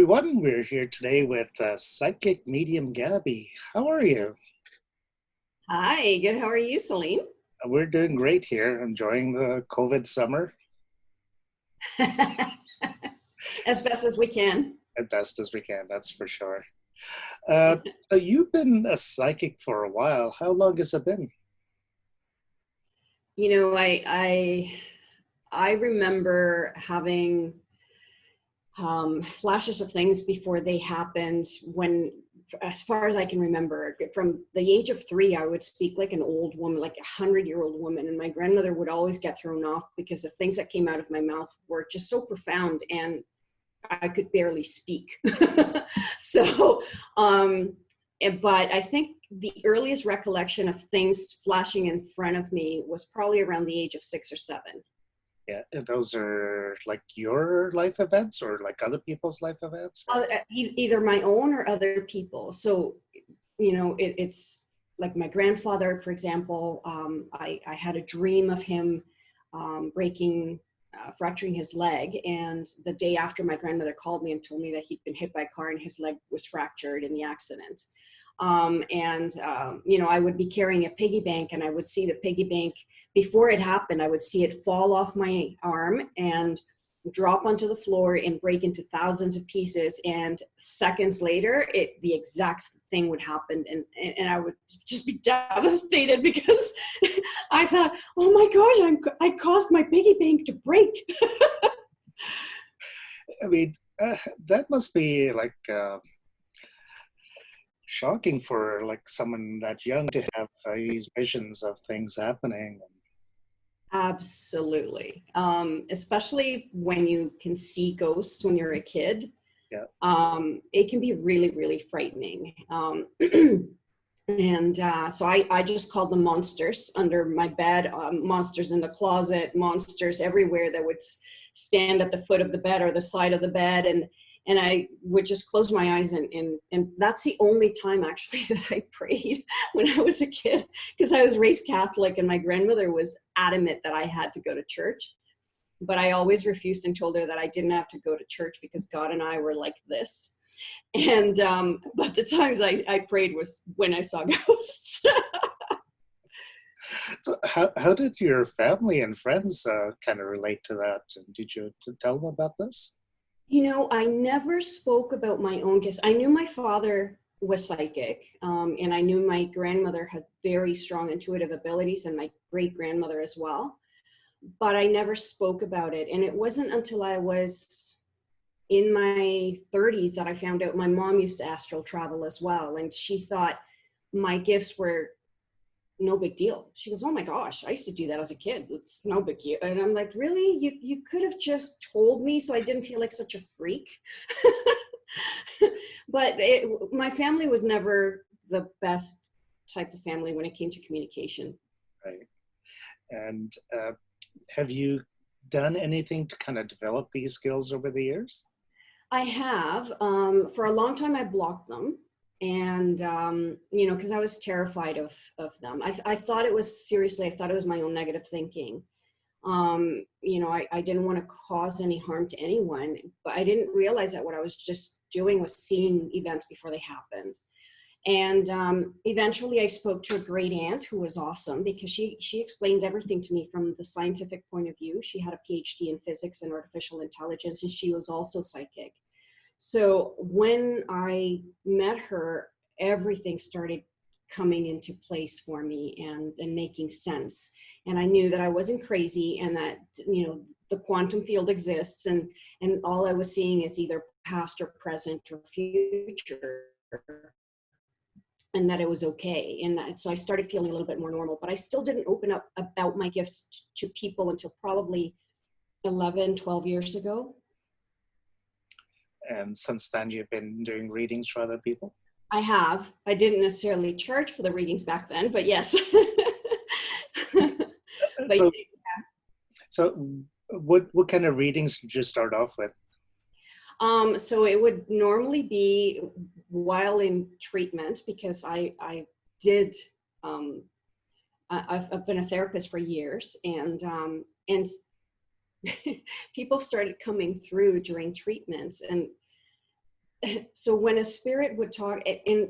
everyone. We're here today with psychic medium Gaby. How are you? Hi, good. How are you, Celine? We're doing great here, enjoying the COVID summer As best as we can. as best as we can, that's for sure. So you've been a psychic for a while. How long has it been? You know, I remember having flashes of things before they happened when, as far as I can remember, from the age of 3, I would speak like an old woman, like 100-year-old woman. And my grandmother would always get thrown off because the things that came out of my mouth were just so profound and I could barely speak. So, but I think the earliest recollection of things flashing in front of me was probably around the age of 6 or 7. Yeah, and those are like your life events or like other people's life events? Either my own or other people. So, it's like my grandfather, for example. I had a dream of him fracturing his leg. And the day after, my grandmother called me and told me that he'd been hit by a car and his leg was fractured in the accident. I would be carrying a piggy bank and I would see the piggy bank before it happened. I would see it fall off my arm and drop onto the floor and break into thousands of pieces. And seconds later, the exact thing would happen. And I would just be devastated because I thought, oh my gosh, I caused my piggy bank to break. I mean, that must be like shocking for like someone that young to have these visions of things happening. Absolutely. Especially when you can see ghosts when you're a kid. Yeah. It can be really, really frightening. So I just called them monsters under my bed, monsters in the closet, monsters everywhere that would stand at the foot of the bed or the side of the bed. And I would just close my eyes and that's the only time actually that I prayed when I was a kid, because I was raised Catholic and my grandmother was adamant that I had to go to church. But I always refused and told her that I didn't have to go to church because God and I were like this. And but the times I prayed was when I saw ghosts. So how did your family and friends kind of relate to that? And did you tell them about this? I never spoke about my own gifts. I knew my father was psychic, and I knew my grandmother had very strong intuitive abilities, and my great-grandmother as well. But I never spoke about it. And it wasn't until I was in my 30s that I found out my mom used to astral travel as well. And she thought my gifts were no big deal. She goes, oh my gosh, I used to do that as a kid. It's no big deal. And I'm like, really? You could have just told me so I didn't feel like such a freak. But my family was never the best type of family when it came to communication. Right. And have you done anything to kind of develop these skills over the years? I have. For a long time, I blocked them. And, because I was terrified of them. I thought it was, seriously, I thought it was my own negative thinking. I didn't want to cause any harm to anyone, but I didn't realize that what I was just doing was seeing events before they happened. And eventually I spoke to a great aunt who was awesome because she explained everything to me from the scientific point of view. She had a PhD in physics and artificial intelligence, and she was also psychic. So when I met her, everything started coming into place for me and making sense. And I knew that I wasn't crazy and that, the quantum field exists and all I was seeing is either past or present or future, and that it was okay. And so I started feeling a little bit more normal, but I still didn't open up about my gifts to people until probably 11, 12 years ago. And since then, you've been doing readings for other people? I have. I didn't necessarily charge for the readings back then, but yes. But so what kind of readings did you start off with? So it would normally be while in treatment because I've been a therapist for years, and people started coming through during treatments, and so when a spirit would talk, and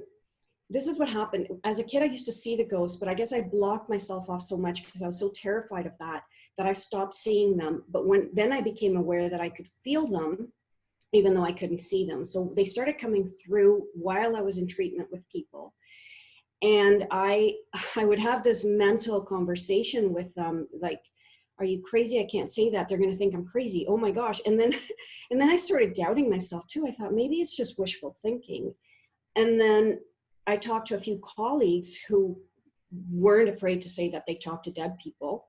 this is what happened. As a kid, I used to see the ghosts, but I guess I blocked myself off so much because I was so terrified of that I stopped seeing them. But then I became aware that I could feel them, even though I couldn't see them. So they started coming through while I was in treatment with people. And I would have this mental conversation with them, like, are you crazy? I can't say that. They're going to think I'm crazy. Oh my gosh. And then I started doubting myself too. I thought maybe it's just wishful thinking. And then I talked to a few colleagues who weren't afraid to say that they talked to dead people.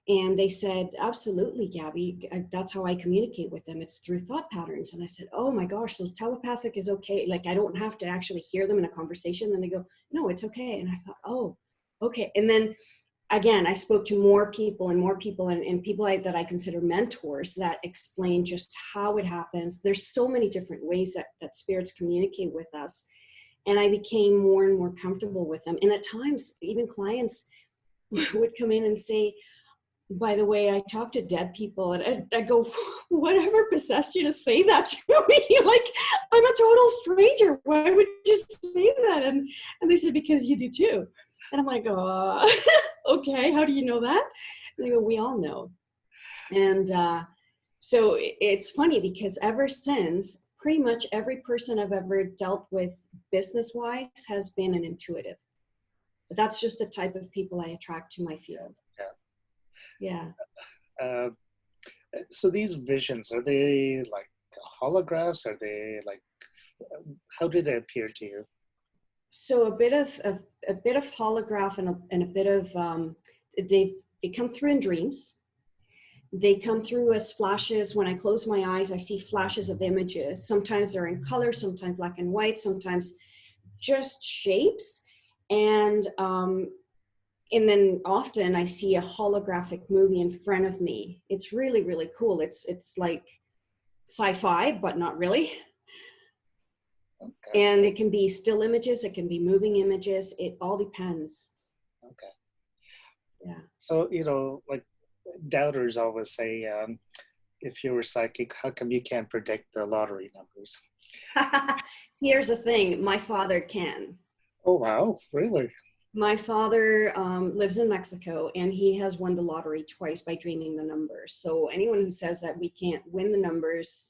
And they said, absolutely, Gabby, that's how I communicate with them. It's through thought patterns. And I said, oh my gosh, so telepathic is okay. Like, I don't have to actually hear them in a conversation. And they go, no, it's okay. And I thought, oh, okay. And then again, I spoke to more people and people that I consider mentors that explain just how it happens. There's so many different ways that spirits communicate with us. And I became more and more comfortable with them. And at times, even clients would come in and say, by the way, I talk to dead people, and I go, whatever possessed you to say that to me? Like, I'm a total stranger. Why would you say that? And they said, because you do too. And I'm like, oh, okay, how do you know that? And they go, we all know. And so it's funny because ever since, pretty much every person I've ever dealt with business-wise has been an intuitive. But that's just the type of people I attract to my field. Yeah. So these visions, are they like holographs? Are they like, how do they appear to you? So a bit of holograph and a bit of they come through in dreams. They come through as flashes. When I close my eyes, I see flashes of images. Sometimes they're in color, sometimes black and white, sometimes just shapes. And then often I see a holographic movie in front of me. It's really, really cool. It's like sci-fi, but not really. Okay. And it can be still images, it can be moving images. It all depends. Okay. Yeah. So, like doubters always say, if you were psychic, how come you can't predict the lottery numbers? Here's the thing, my father can. Oh, wow, really? My father lives in Mexico, and he has won the lottery twice by dreaming the numbers. So anyone who says that we can't win the numbers,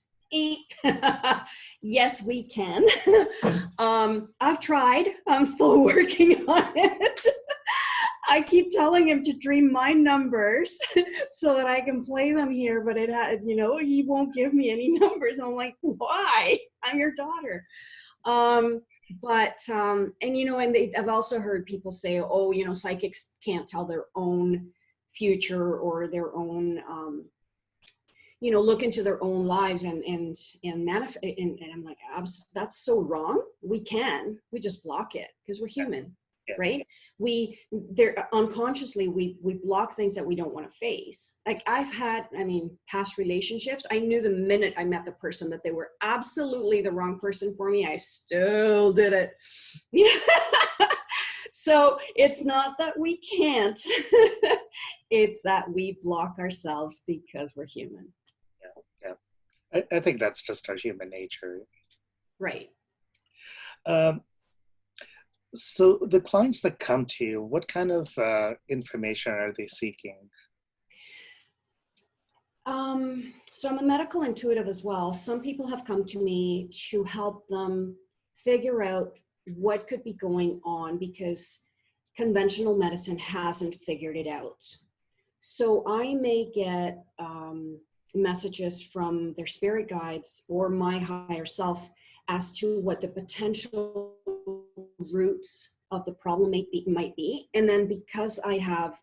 yes, we can. I've tried. I'm still working on it. I keep telling him to dream my numbers so that I can play them here, but he won't give me any numbers. I'm like, why? I'm your daughter. I've also heard people say, oh, psychics can't tell their own future or their own, look into their own lives and manifest. And I'm like, that's so wrong. We just block it because we're human, right? Unconsciously, we block things that we don't want to face. Like I've had, past relationships. I knew the minute I met the person that they were absolutely the wrong person for me. I still did it. So it's not that we can't, it's that we block ourselves because we're human. Yeah. I think that's just our human nature. Right. So the clients that come to you, what kind of information are they seeking? So I'm a medical intuitive as well. Some people have come to me to help them figure out what could be going on because conventional medicine hasn't figured it out. So I may get messages from their spirit guides or my higher self as to what the potential roots of the problem might be. And then because I have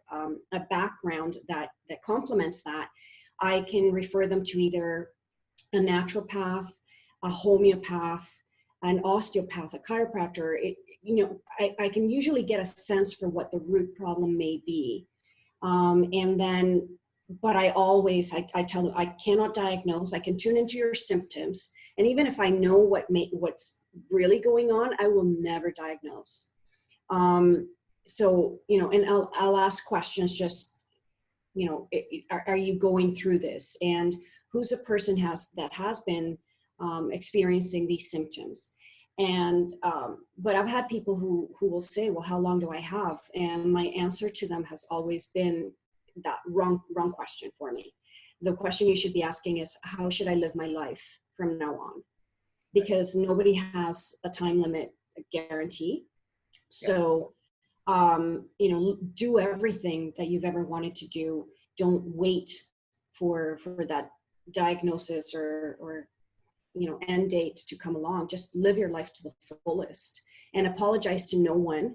a background that complements that, I can refer them to either a naturopath, a homeopath, an osteopath, a chiropractor. I can usually get a sense for what the root problem may be. But I tell them, I cannot diagnose. I can tune into your symptoms. And even if I know what's really going on, I will never diagnose. And I'll ask questions just, are you going through this? And who's the person that has been experiencing these symptoms. And but I've had people who will say, well, how long do I have? And my answer to them has always been that wrong question for me. The question you should be asking is, how should I live my life from now on? Because nobody has a time limit guarantee. So you know, do everything that you've ever wanted to do. Don't wait for that diagnosis or you know, end date to come along. Just live your life to the fullest and apologize to no one.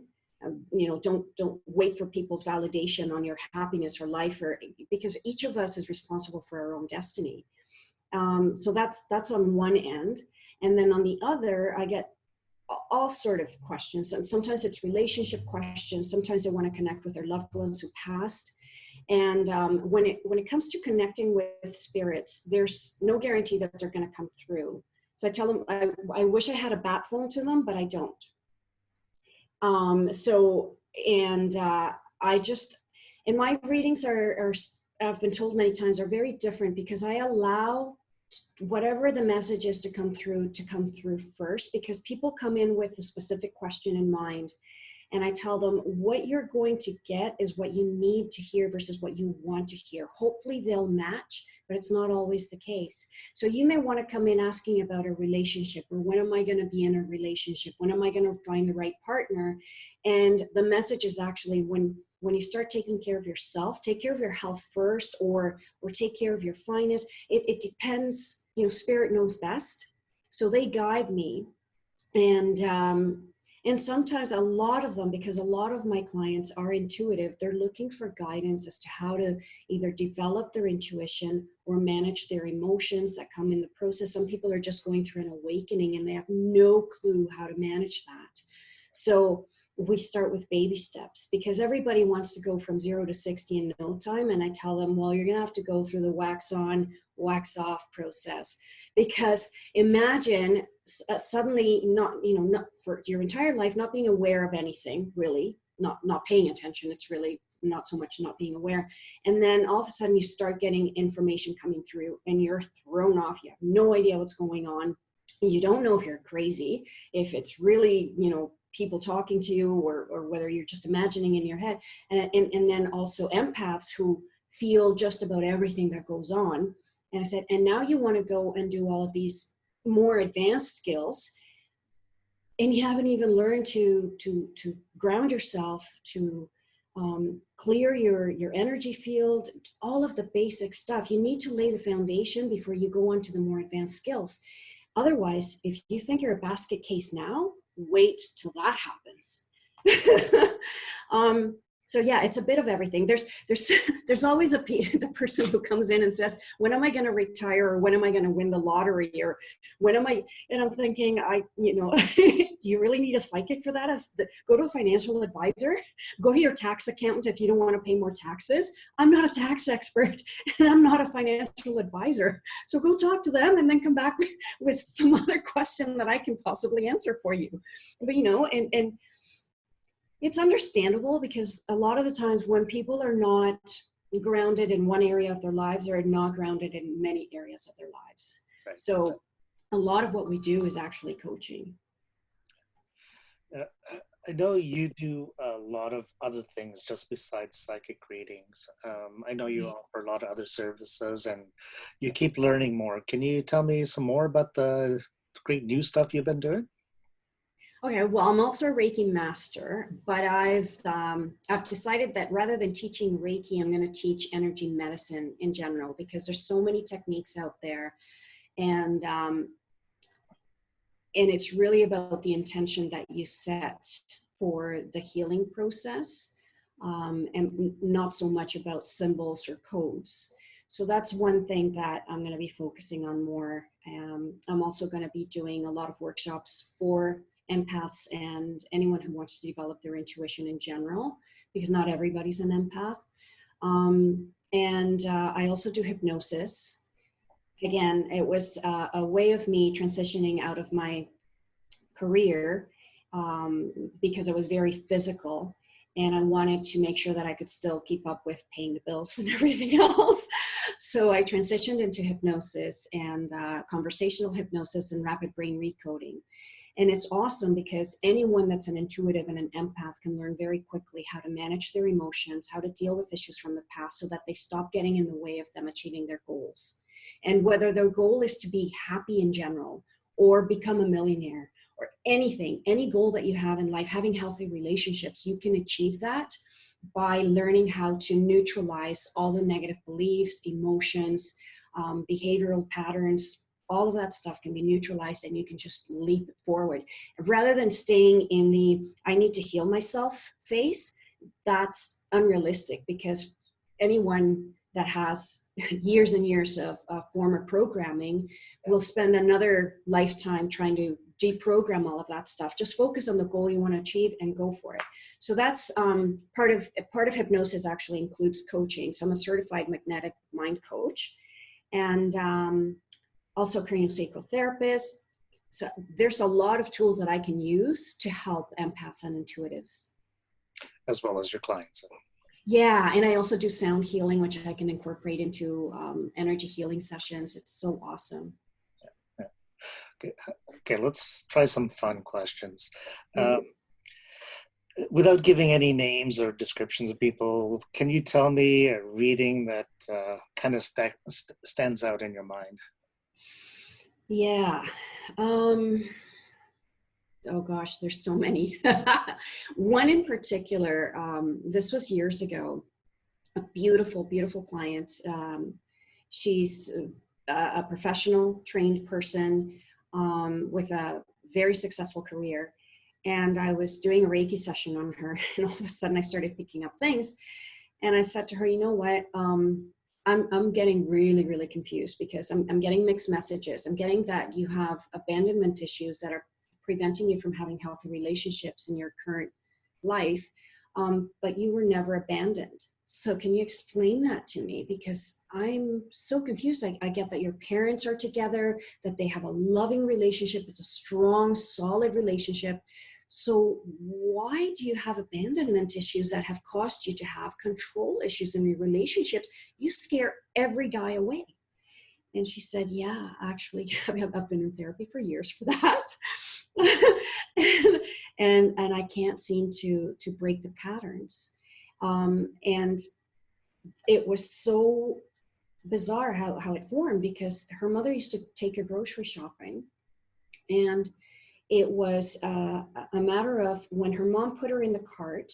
You know, don't wait for people's validation on your happiness or life, or because each of us is responsible for our own destiny. So that's on one end. And then on the other, I get all sort of questions. Sometimes it's relationship questions. Sometimes they want to connect with their loved ones who passed. And when it comes to connecting with spirits, there's no guarantee that they're going to come through. So I tell them, I wish I had a bat phone to them, but I don't. I just, and my readings are, I've been told many times, are very different because I allow whatever the message is to come through first, because people come in with a specific question in mind. And I tell them, what you're going to get is what you need to hear versus what you want to hear. Hopefully they'll match, but it's not always the case. So you may want to come in asking about a relationship, or when am I going to be in a relationship? When am I going to find the right partner? And the message is actually, when you start taking care of yourself, take care of your health first, or take care of your finance. It depends, you know, spirit knows best. So they guide me. And sometimes a lot of them, because a lot of my clients are intuitive, they're looking for guidance as to how to either develop their intuition or manage their emotions that come in the process. Some people are just going through an awakening and they have no clue how to manage that. So we start with baby steps, because everybody wants to go from 0 to 60 in no time. And I tell them, well, you're going to have to go through the wax on, wax off process. Because imagine suddenly not for your entire life, not being aware of anything, really, not paying attention. It's really not so much not being aware. And then all of a sudden you start getting information coming through and you're thrown off. You have no idea what's going on. You don't know if you're crazy, if it's really, you know, people talking to you, or whether you're just imagining in your head. And then also empaths who feel just about everything that goes on. And I said, and now you want to go and do all of these more advanced skills, and you haven't even learned to ground yourself, to clear your energy field, all of the basic stuff. You need to lay the foundation before you go on to the more advanced skills. Otherwise, if you think you're a basket case now, wait till that happens. So yeah, it's a bit of everything. There's always the person who comes in and says, when am I going to retire, or when am I going to win the lottery, or when am I? And I'm thinking, you really need a psychic for that? Go to a financial advisor, go to your tax accountant if you don't want to pay more taxes. I'm not a tax expert and I'm not a financial advisor. So go talk to them and then come back with some other question that I can possibly answer for you. But and it's understandable, because a lot of the times when people are not grounded in one area of their lives, they're not grounded in many areas of their lives. Right. So a lot of what we do is actually coaching. I know you do a lot of other things just besides psychic readings. I know you offer a lot of other services and you keep learning more. Can you tell me some more about the great new stuff you've been doing? Okay, well, I'm also a Reiki master, but I've decided that rather than teaching Reiki, I'm going to teach energy medicine in general, because there's so many techniques out there, and it's really about the intention that you set for the healing process, and not so much about symbols or codes. So that's one thing that I'm going to be focusing on more. I'm also going to be doing a lot of workshops for empaths and anyone who wants to develop their intuition in general, because not everybody's an empath. I also do hypnosis. Again, it was a way of me transitioning out of my career, because I was very physical, and I wanted to make sure that I could still keep up with paying the bills and everything else. So I transitioned into hypnosis and conversational hypnosis and rapid brain recoding. And it's awesome because anyone that's an intuitive and an empath can learn very quickly how to manage their emotions, how to deal with issues from the past so that they stop getting in the way of them achieving their goals. And whether their goal is to be happy in general or become a millionaire or anything, any goal that you have in life, having healthy relationships, you can achieve that by learning how to neutralize all the negative beliefs, emotions, behavioral patterns. All of that stuff can be neutralized and you can just leap forward. Rather than staying in the I need to heal myself phase, that's unrealistic because anyone that has years and years of former programming will spend another lifetime trying to deprogram all of that stuff. Just focus on the goal you want to achieve and go for it. So that's part of hypnosis actually includes coaching. So I'm a certified magnetic mind coach and also craniosacral therapist. So there's a lot of tools that I can use to help empaths and intuitives. As well as your clients. Yeah, and I also do sound healing, which I can incorporate into energy healing sessions. It's so awesome. Yeah. Okay, let's try some fun questions. Without giving any names or descriptions of people, can you tell me a reading that kind of stands out in your mind? Yeah. Oh gosh, there's so many. One in particular, this was years ago, a beautiful, beautiful client. She's a professional trained person with a very successful career. And I was doing a Reiki session on her and all of a sudden I started picking up things. And I said to her, you know what? I'm getting really, really confused because I'm getting mixed messages. I'm getting that you have abandonment issues that are preventing you from having healthy relationships in your current life, but you were never abandoned. So can you explain that to me? Because I'm so confused. I get that your parents are together, that they have a loving relationship. It's a strong, solid relationship. So why do you have abandonment issues that have caused you to have control issues in your relationships? You scare every guy away. And she said, yeah, actually, I've been in therapy for years for that. and I can't seem to break the patterns. And it was so bizarre how it formed because her mother used to take her grocery shopping. And it was a matter of when her mom put her in the cart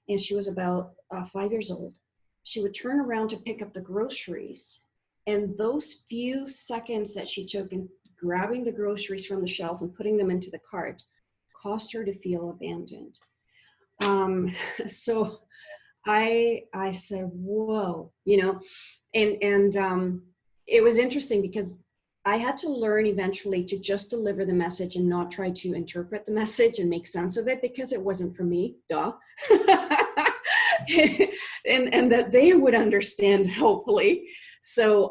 and she was about 5 years old, she would turn around to pick up the groceries. And those few seconds that she took in grabbing the groceries from the shelf and putting them into the cart caused her to feel abandoned. So I said, whoa, and it was interesting because I had to learn eventually to just deliver the message and not try to interpret the message and make sense of it because it wasn't for me, duh. and that they would understand, hopefully. So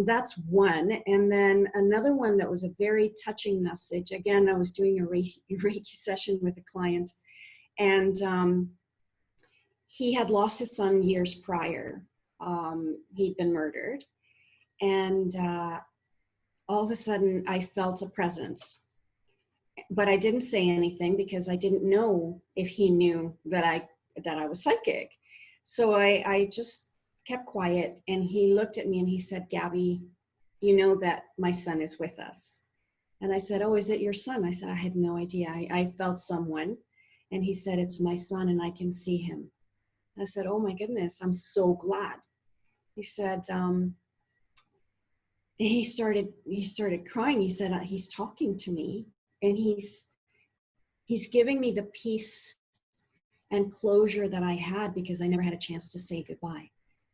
that's one. And then another one that was a very touching message. Again, I was doing a Reiki session with a client and he had lost his son years prior. He'd been murdered. And all of a sudden I felt a presence, but I didn't say anything because I didn't know if he knew that I was psychic. So I just kept quiet and he looked at me and he said, Gaby, you know that my son is with us. And I said, oh, is it your son? I said, I had no idea. I felt someone. And he said, it's my son and I can see him. I said, oh my goodness, I'm so glad. He said, he started crying. He said, he's talking to me and he's giving me the peace and closure that I had because I never had a chance to say goodbye.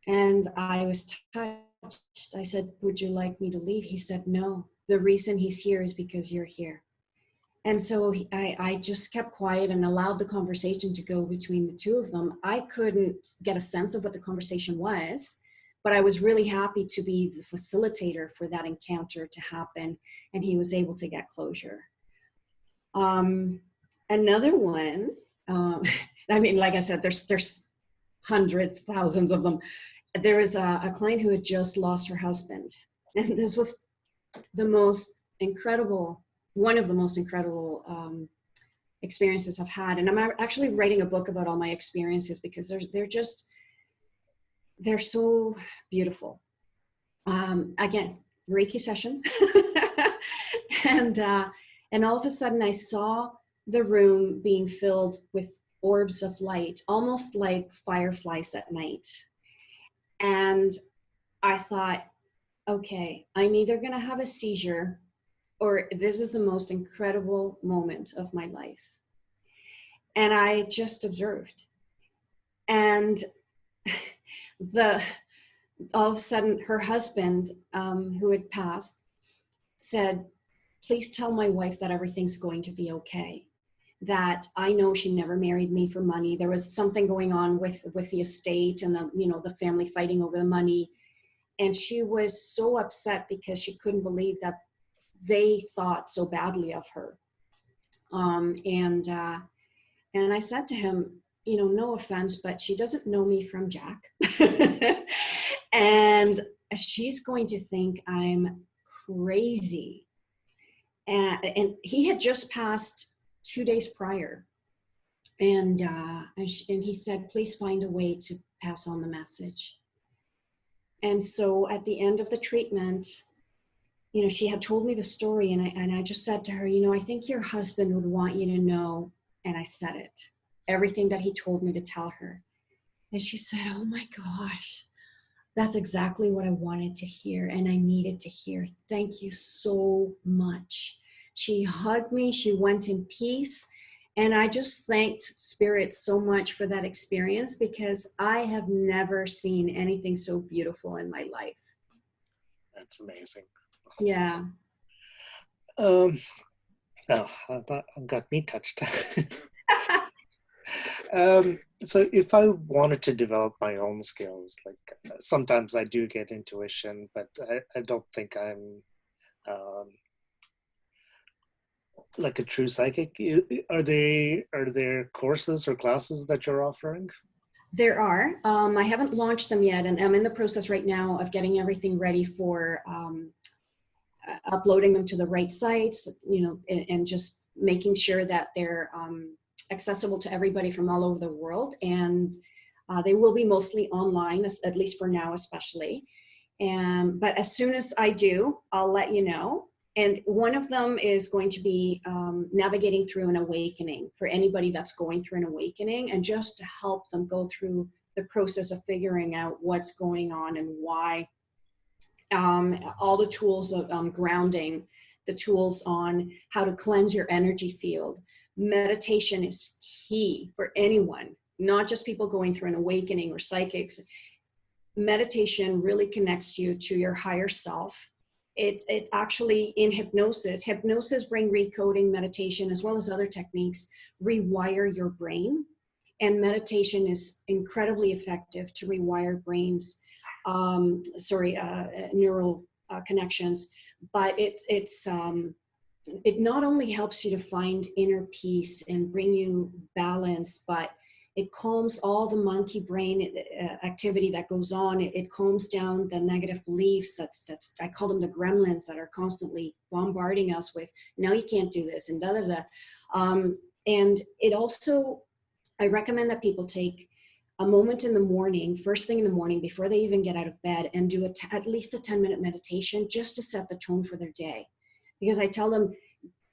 And I was touched. I said, would you like me to leave? He said, no, the reason he's here is because you're here. And so I just kept quiet and allowed the conversation to go between the two of them. I couldn't get a sense of what the conversation was, but I was really happy to be the facilitator for that encounter to happen. And he was able to get closure. Another one, I mean, like I said, there's hundreds, thousands of them. there was a client who had just lost her husband. And this was the most incredible, one of the most incredible experiences I've had. And I'm actually writing a book about all my experiences because they're so beautiful. Again, Reiki session. and all of a sudden I saw the room being filled with orbs of light, almost like fireflies at night. And I thought, okay, I'm either going to have a seizure or this is the most incredible moment of my life. And I just observed. And all of a sudden, her husband, who had passed, said, please tell my wife that everything's going to be okay. That I know she never married me for money. There was something going on with the estate and the family fighting over the money. And she was so upset because she couldn't believe that they thought so badly of her. And I said to him, no offense, but she doesn't know me from Jack. And she's going to think I'm crazy. And he had just passed 2 days prior. And he said, please find a way to pass on the message. And so at the end of the treatment, she had told me the story, and I just said to her, I think your husband would want you to know, and I said it, everything that he told me to tell her. And she said, oh my gosh, that's exactly what I wanted to hear and I needed to hear. Thank you so much. She hugged me, she went in peace, and I just thanked Spirit so much for that experience because I have never seen anything so beautiful in my life. That's amazing. Yeah. Oh, that got me touched. So if I wanted to develop my own skills, like sometimes I do get intuition, but I don't think I'm like a true psychic. Are there courses or classes that you're offering? There are. I haven't launched them yet, and I'm in the process right now of getting everything ready for uploading them to the right sites, and just making sure that they're accessible to everybody from all over the world. And they will be mostly online, at least for now, especially. But as soon as I do, I'll let you know. And one of them is going to be navigating through an awakening for anybody that's going through an awakening, and just to help them go through the process of figuring out what's going on and why. All the tools of grounding, the tools on how to cleanse your energy field. Meditation is key for anyone, not just people going through an awakening or psychics. Meditation really connects you to your higher self. It actually, in hypnosis bring recoding, meditation, as well as other techniques, rewire your brain. And meditation is incredibly effective to rewire brains, neural connections. But it not only helps you to find inner peace and bring you balance, but it calms all the monkey brain activity that goes on. It calms down the negative beliefs. That's I call them the gremlins that are constantly bombarding us with, now you can't do this and da da da. And it also, I recommend that people take a moment in the morning, first thing in the morning, before they even get out of bed, and do at least a 10-minute meditation just to set the tone for their day. Because I tell them,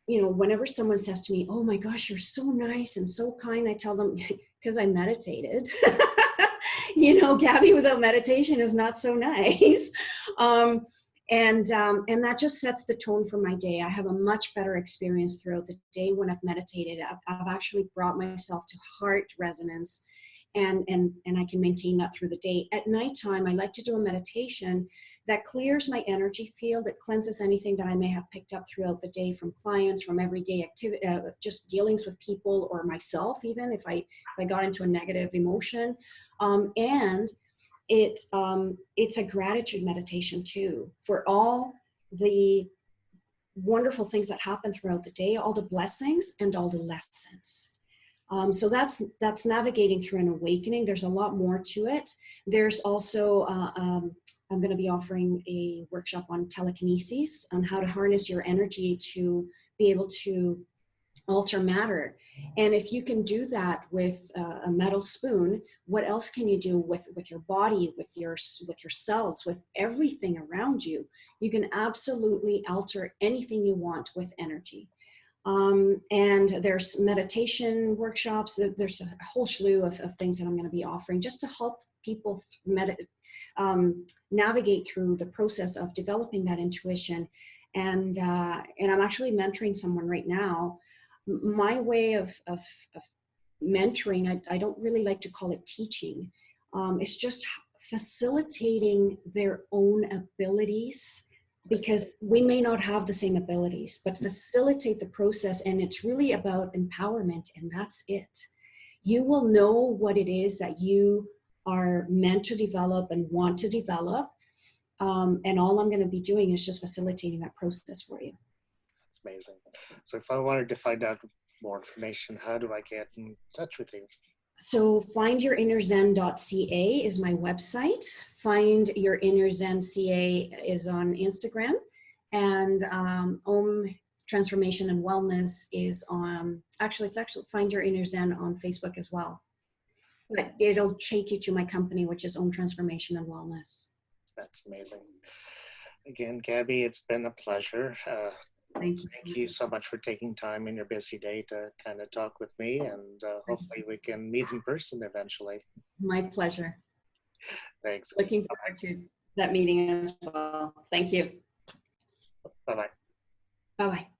whenever someone says to me, oh my gosh, you're so nice and so kind, I tell them, because I meditated. Gaby without meditation is not so nice. And that just sets the tone for my day. I have a much better experience throughout the day when I've meditated. I've actually brought myself to heart resonance, and I can maintain that through the day. At nighttime, I like to do a meditation that clears my energy field. It cleanses anything that I may have picked up throughout the day from clients, from everyday activity, just dealings with people or myself, even if I got into a negative emotion. And it's a gratitude meditation too, for all the wonderful things that happen throughout the day, all the blessings and all the lessons. So that's navigating through an awakening. There's a lot more to it. There's also, I'm going to be offering a workshop on telekinesis, on how to harness your energy to be able to alter matter. And if you can do that with a metal spoon, what else can you do with your body, with your cells, with everything around you? You can absolutely alter anything you want with energy. And there's meditation workshops. There's a whole slew of things that I'm going to be offering just to help people navigate through the process of developing that intuition. And I'm actually mentoring someone right now. My way of mentoring, I don't really like to call it teaching. It's just facilitating their own abilities, because we may not have the same abilities, but facilitate the process. And it's really about empowerment, and that's it. You will know what it is that you are meant to develop and want to develop. And all I'm going to be doing is just facilitating that process for you. That's amazing. So if I wanted to find out more information, how do I get in touch with you? So findyourinnerzen.ca is my website. Find Your Inner Zen CA is on Instagram. And Om Transformation and Wellness is on, it's actually Find Your Inner Zen on Facebook as well. But it'll take you to my company, which is Om Transformation and Wellness. That's amazing. Again, Gaby, it's been a pleasure. Thank you. Thank you so much for taking time in your busy day to kind of talk with me, and hopefully we can meet in person eventually. My pleasure. Thanks. Looking forward to that meeting as well. Thank you. Bye-bye. Bye-bye.